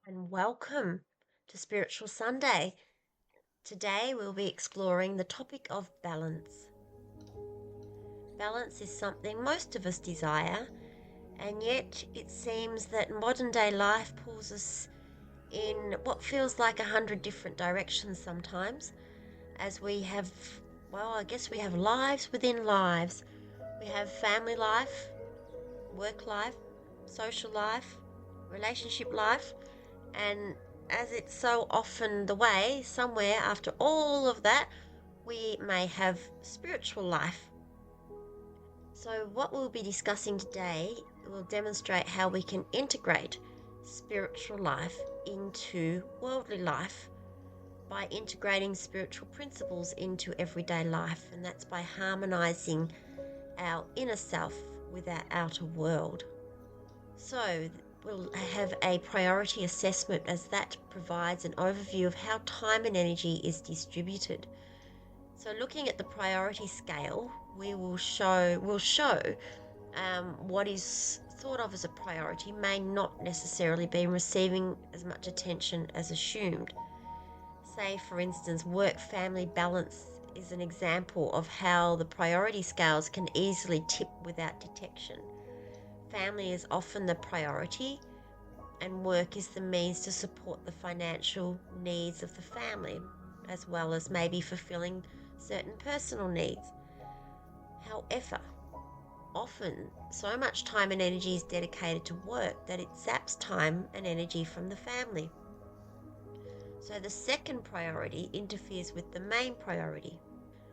And welcome to Spiritual Sunday. Today we'll be exploring the topic of balance. Balance is something most of us desire, and yet it seems that modern day life pulls us in what feels like 100 different directions sometimes, as we have, I guess we have lives within lives. We have family life, work life, social life, relationship life, and as it's so often the way, somewhere after all of that, we may have spiritual life. So, what we'll be discussing today will demonstrate how we can integrate spiritual life into worldly life by integrating spiritual principles into everyday life, and that's by harmonizing our inner self with our outer world. So, we'll have a priority assessment as that provides an overview of how time and energy is distributed. So, looking at the priority scale, will show what is thought of as a priority may not necessarily be receiving as much attention as assumed. Say, for instance, work-family balance is an example of how the priority scales can easily tip without detection. Family is often the priority, and work is the means to support the financial needs of the family, as well as maybe fulfilling certain personal needs. However, often so much time and energy is dedicated to work that it zaps time and energy from the family. So the second priority interferes with the main priority.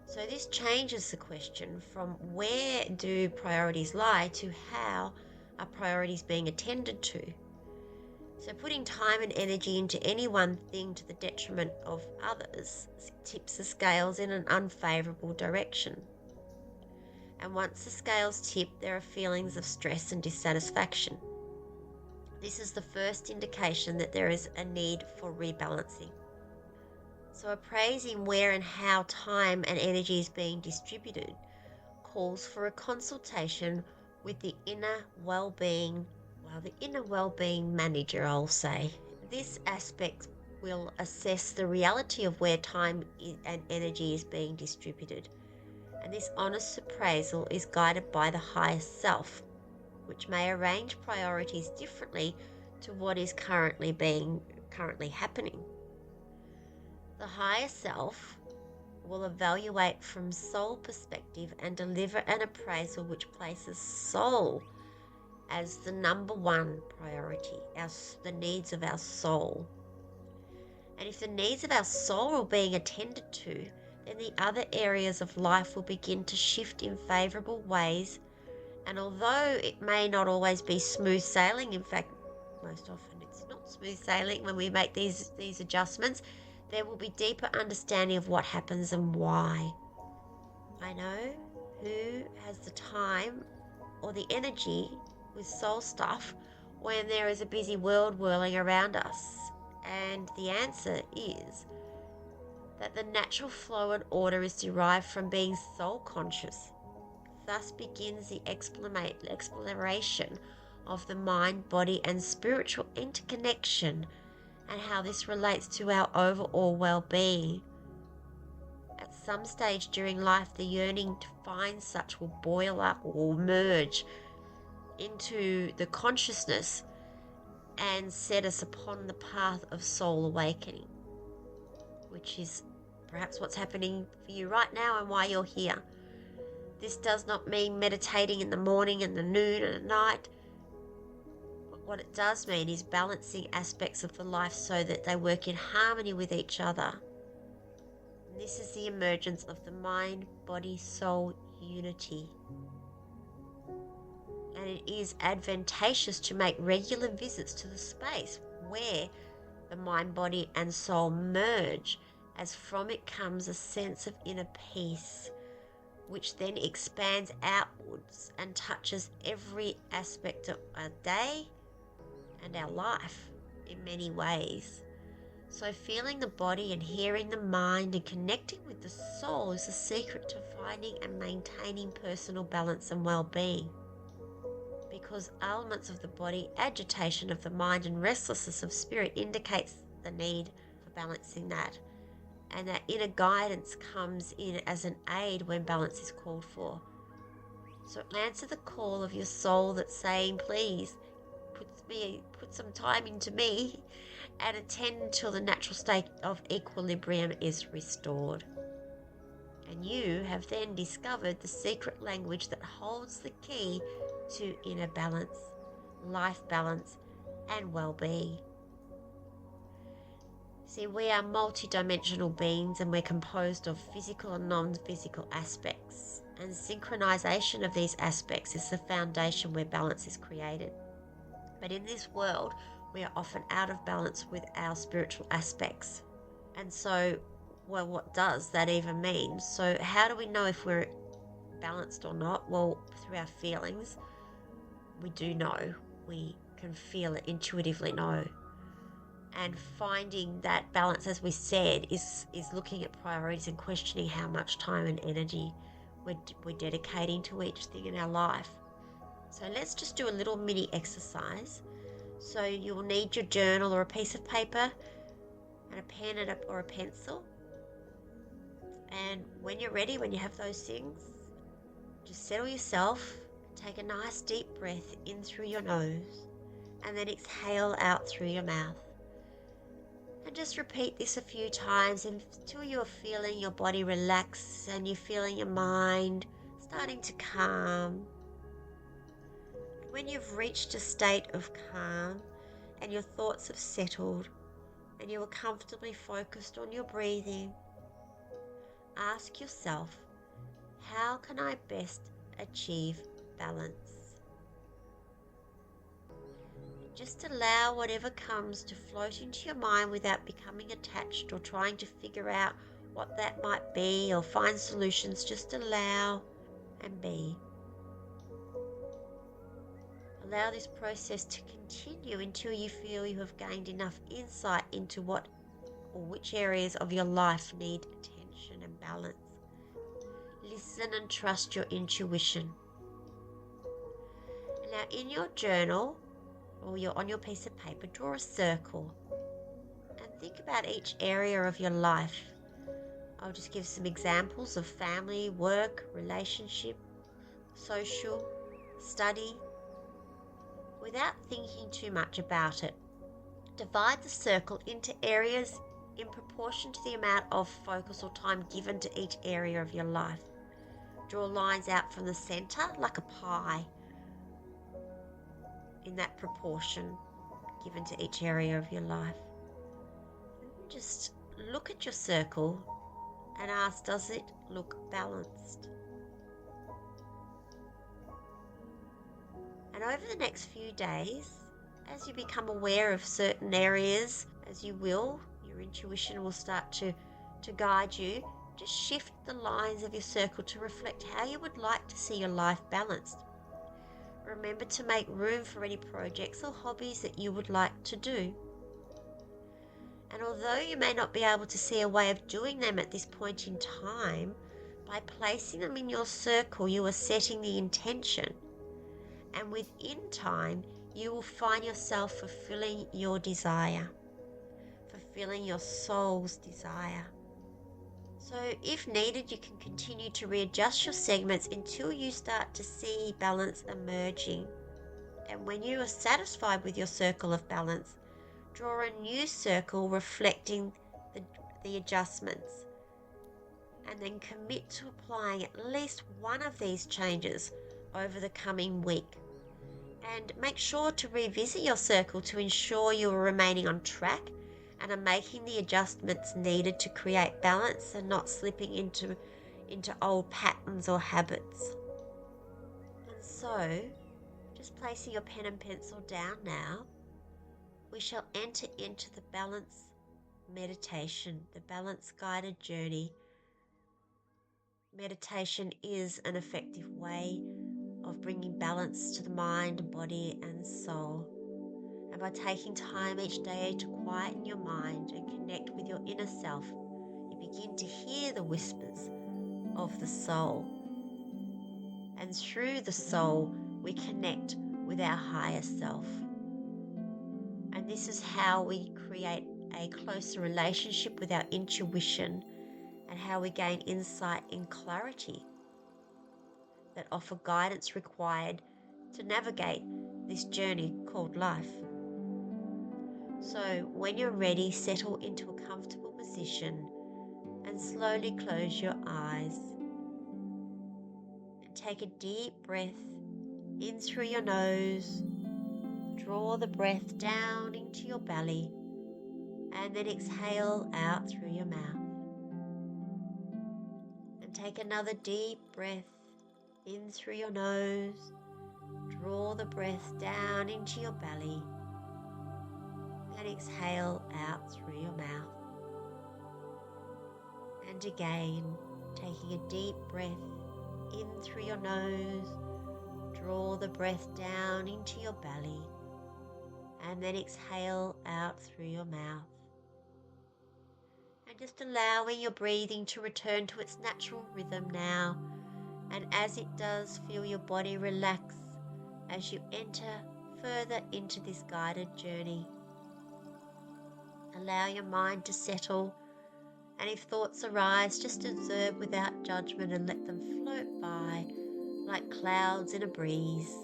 So this changes the question from where do priorities lie to how are priorities being attended to. So putting time and energy into any one thing to the detriment of others tips the scales in an unfavourable direction. And once the scales tip, there are feelings of stress and dissatisfaction. This is the first indication that there is a need for rebalancing. So appraising where and how time and energy is being distributed calls for a consultation with the inner well-being manager, I'll say. This aspect will assess the reality of where time and energy is being distributed. And this honest appraisal is guided by the higher self, which may arrange priorities differently to what is currently happening. The higher self will evaluate from soul perspective and deliver an appraisal which places soul as the number one priority, the needs of our soul. And if the needs of our soul are being attended to, then the other areas of life will begin to shift in favourable ways. And although it may not always be smooth sailing, in fact, most often it's not smooth sailing when we make these adjustments, there will be deeper understanding of what happens and why. I know who has the time or the energy with soul stuff when there is a busy world whirling around us. And the answer is that the natural flow and order is derived from being soul conscious. Thus begins the exploration of the mind, body, and spiritual interconnection and how this relates to our overall well-being. At some stage during life, the yearning to find such will boil up or merge into the consciousness and set us upon the path of soul awakening, which is perhaps what's happening for you right now and why you're here. This does not mean meditating in the morning and the noon and at night. But what it does mean is balancing aspects of the life so that they work in harmony with each other. And this is the emergence of the mind, body, soul unity. And it is advantageous to make regular visits to the space where the mind, body, and soul merge, as from it comes a sense of inner peace, which then expands outwards and touches every aspect of our day and our life in many ways. So feeling the body and hearing the mind and connecting with the soul is the secret to finding and maintaining personal balance and well-being. because ailments of the body, agitation of the mind, and restlessness of spirit indicates the need for balancing that. And that inner guidance comes in as an aid when balance is called for. So answer the call of your soul that's saying, please, put some time into me, and attend until the natural state of equilibrium is restored. And you have then discovered the secret language that holds the key to inner balance, life balance, and well-being. See, we are multidimensional beings, and we're composed of physical and non-physical aspects. And synchronization of these aspects is the foundation where balance is created. But in this world, we are often out of balance with our spiritual aspects. And so, well, what does that even mean? So how do we know if we're balanced or not? Well, through our feelings. We do know. We can feel it, intuitively know. And finding that balance, as we said, is looking at priorities and questioning how much time and energy we're dedicating to each thing in our life. So let's just do a little mini exercise. So you'll need your journal or a piece of paper and a pen or a pencil. And when you're ready, when you have those things, just settle yourself, take a nice deep breath in through your nose, and then exhale out through your mouth. And just repeat this a few times until you're feeling your body relax and you're feeling your mind starting to calm. When you've reached a state of calm and your thoughts have settled and you are comfortably focused on your breathing, ask yourself, how can I best achieve balance? Just allow whatever comes to float into your mind without becoming attached or trying to figure out what that might be or find solutions. Just allow and be. Allow this process to continue until you feel you have gained enough insight into what or which areas of your life need attention and balance. Listen and trust your intuition. Now in your journal, or on your piece of paper, draw a circle and think about each area of your life. I'll just give some examples of family, work, relationship, social, study, without thinking too much about it. Divide the circle into areas in proportion to the amount of focus or time given to each area of your life. Draw lines out from the center like a pie, in that proportion given to each area of your life. Just look at your circle and ask, does it look balanced? And over the next few days, as you become aware of certain areas, as you will, your intuition will start to guide you. Just shift the lines of your circle to reflect how you would like to see your life balanced. Remember to make room for any projects or hobbies that you would like to do. And although you may not be able to see a way of doing them at this point in time, by placing them in your circle, you are setting the intention. And within time, you will find yourself fulfilling your desire, fulfilling your soul's desire. So if needed, you can continue to readjust your segments until you start to see balance emerging. And when you are satisfied with your circle of balance, draw a new circle reflecting the adjustments. And then commit to applying at least one of these changes over the coming week. And make sure to revisit your circle to ensure you are remaining on track and are making the adjustments needed to create balance and not slipping into old patterns or habits. And so, just placing your pen and pencil down now, we shall enter into the balance meditation, the balance guided journey. Meditation is an effective way of bringing balance to the mind, body and soul. And by taking time each day to quieten your mind and connect with your inner self, you begin to hear the whispers of the soul. And through the soul, we connect with our higher self. And this is how we create a closer relationship with our intuition and how we gain insight and clarity that offer guidance required to navigate this journey called life. So when you're ready, settle into a comfortable position and slowly close your eyes. And take a deep breath in through your nose. Draw the breath down into your belly and then exhale out through your mouth. And take another deep breath in through your nose. Draw the breath down into your belly and exhale out through your mouth. And again, taking a deep breath in through your nose, draw the breath down into your belly, and then exhale out through your mouth. And just allowing your breathing to return to its natural rhythm now, and as it does, feel your body relax as you enter further into this guided journey. Allow your mind to settle, and if thoughts arise, just observe without judgment and let them float by like clouds in a breeze.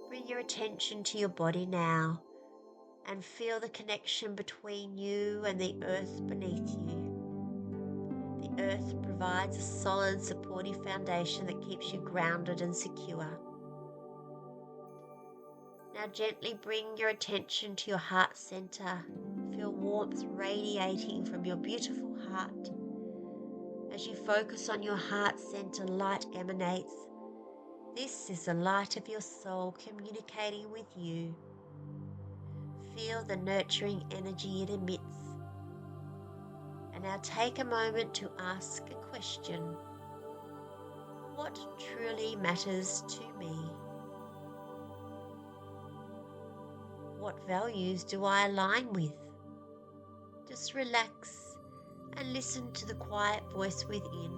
Bring your attention to your body now and feel the connection between you and the earth beneath you. The earth provides a solid, supportive foundation that keeps you grounded and secure. Now gently bring your attention to your heart center. Feel warmth radiating from your beautiful heart. As you focus on your heart center, light emanates. This is the light of your soul communicating with you. Feel the nurturing energy it emits. And now take a moment to ask a question. What truly matters to me? What values do I align with? Just relax and listen to the quiet voice within.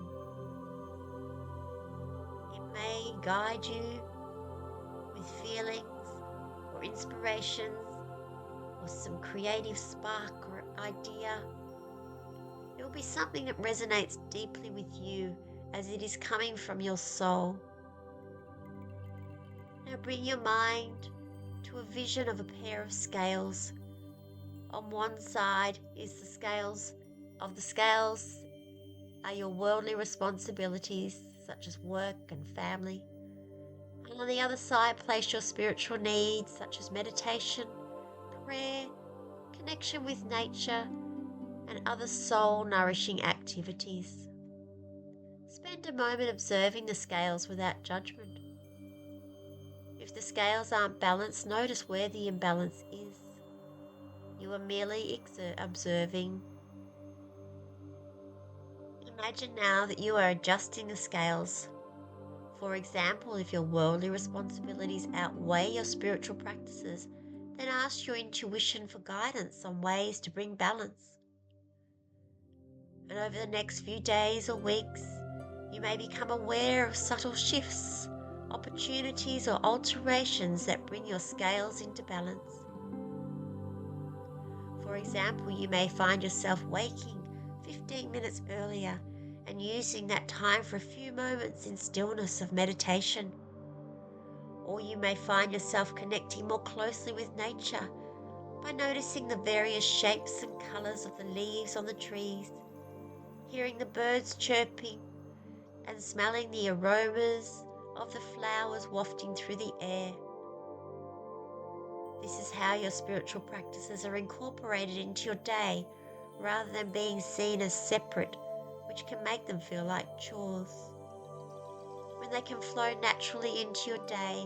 It may guide you with feelings or inspirations or some creative spark or idea. It will be something that resonates deeply with you as it is coming from your soul. Now bring your mind to a vision of a pair of scales. On one side is the scales are your worldly responsibilities such as work and family. And on the other side, place your spiritual needs such as meditation, prayer, connection with nature, and other soul-nourishing activities. Spend a moment observing the scales without judgment. If the scales aren't balanced, notice where the imbalance is. You are merely observing. Imagine now that you are adjusting the scales. For example, if your worldly responsibilities outweigh your spiritual practices, then ask your intuition for guidance on ways to bring balance. And over the next few days or weeks, you may become aware of subtle shifts, opportunities or alterations that bring your scales into balance. For example, you may find yourself waking 15 minutes earlier and using that time for a few moments in stillness of meditation. Or you may find yourself connecting more closely with nature by noticing the various shapes and colors of the leaves on the trees, hearing the birds chirping, and smelling the aromas of the flowers wafting through the air. This is how your spiritual practices are incorporated into your day rather than being seen as separate, which can make them feel like chores. When they can flow naturally into your day,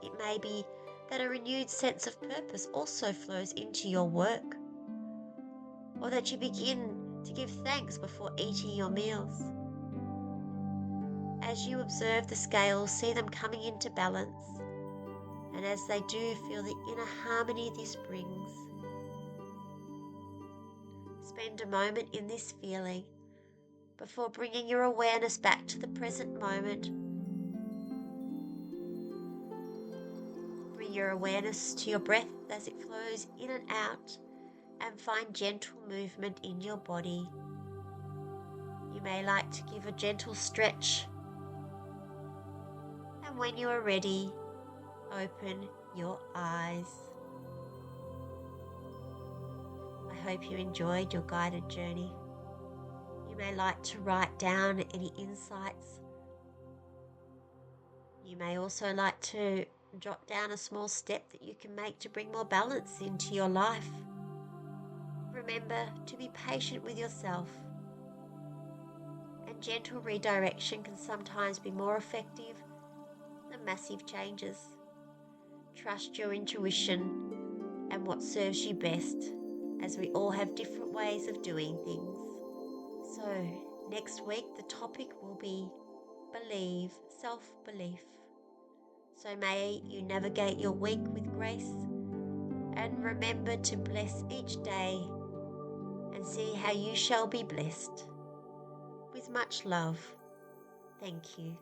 it may be that a renewed sense of purpose also flows into your work, or that you begin to give thanks before eating your meals. As you observe the scales, see them coming into balance, and as they do, feel the inner harmony this brings. Spend a moment in this feeling before bringing your awareness back to the present moment. your awareness to your breath as it flows in and out, and find gentle movement in your body. You may like to give a gentle stretch, and when you are ready, open your eyes. I hope you enjoyed your guided journey. You may like to write down any insights. You may also like to jot down a small step that you can make to bring more balance into your life. Remember to be patient with yourself, and gentle redirection can sometimes be more effective than massive changes. Trust your intuition and what serves you best, as we all have different ways of doing things. So, next week the topic will be believe, self-belief. So may you navigate your week with grace, and remember to bless each day and see how you shall be blessed. With much love, thank you.